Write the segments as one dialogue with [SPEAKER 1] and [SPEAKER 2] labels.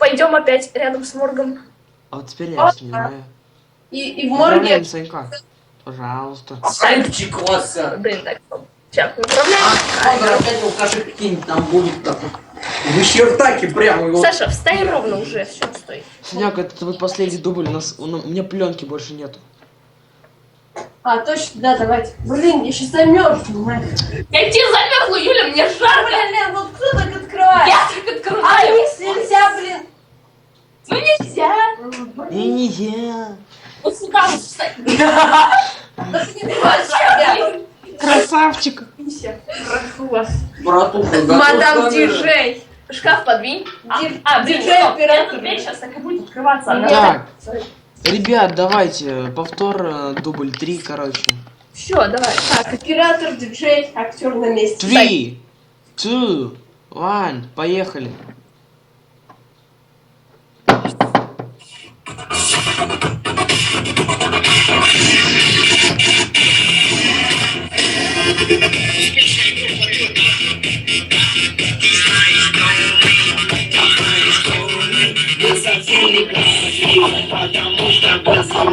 [SPEAKER 1] пойдем опять рядом с моргом.
[SPEAKER 2] А вот теперь я снимаю.
[SPEAKER 3] И в морге...
[SPEAKER 2] Санька. Пожалуйста.
[SPEAKER 4] Санчик класса.
[SPEAKER 1] Блин, так, сейчас управляем.
[SPEAKER 4] Ладно, опять алкаши какие-нибудь там будут так. В ещертаке прямо его.
[SPEAKER 1] Саша, встань ровно уже, все, стой.
[SPEAKER 2] Саняк, это твой последний дубль, у меня пленки больше нету.
[SPEAKER 3] А, точно, да, давайте. Блин, я сейчас замерзну.
[SPEAKER 1] Я тебе замерзла, Юля, мне жарко.
[SPEAKER 3] Блин, Лен, вот кто так открывает?
[SPEAKER 1] Я так открываю.
[SPEAKER 3] А, нельзя, блин.
[SPEAKER 1] Ну нельзя.
[SPEAKER 2] Нельзя.
[SPEAKER 1] Вот сюда вот встань.
[SPEAKER 2] Красавчик.
[SPEAKER 1] Прошу вас.
[SPEAKER 4] Братуха,
[SPEAKER 3] Мадам диджей.
[SPEAKER 1] Шкаф подвинь. Блин,
[SPEAKER 3] диджей,
[SPEAKER 1] стоп,
[SPEAKER 3] оператор.
[SPEAKER 1] эта дверь сейчас так и будет открываться. Она
[SPEAKER 2] Так, ребят, давайте, повтор, дубль 3, короче.
[SPEAKER 1] Все, давай.
[SPEAKER 3] Так, оператор, диджей, актер на месте.
[SPEAKER 2] 3, 2, 1, поехали.
[SPEAKER 5] Потому что глаза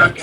[SPEAKER 5] Как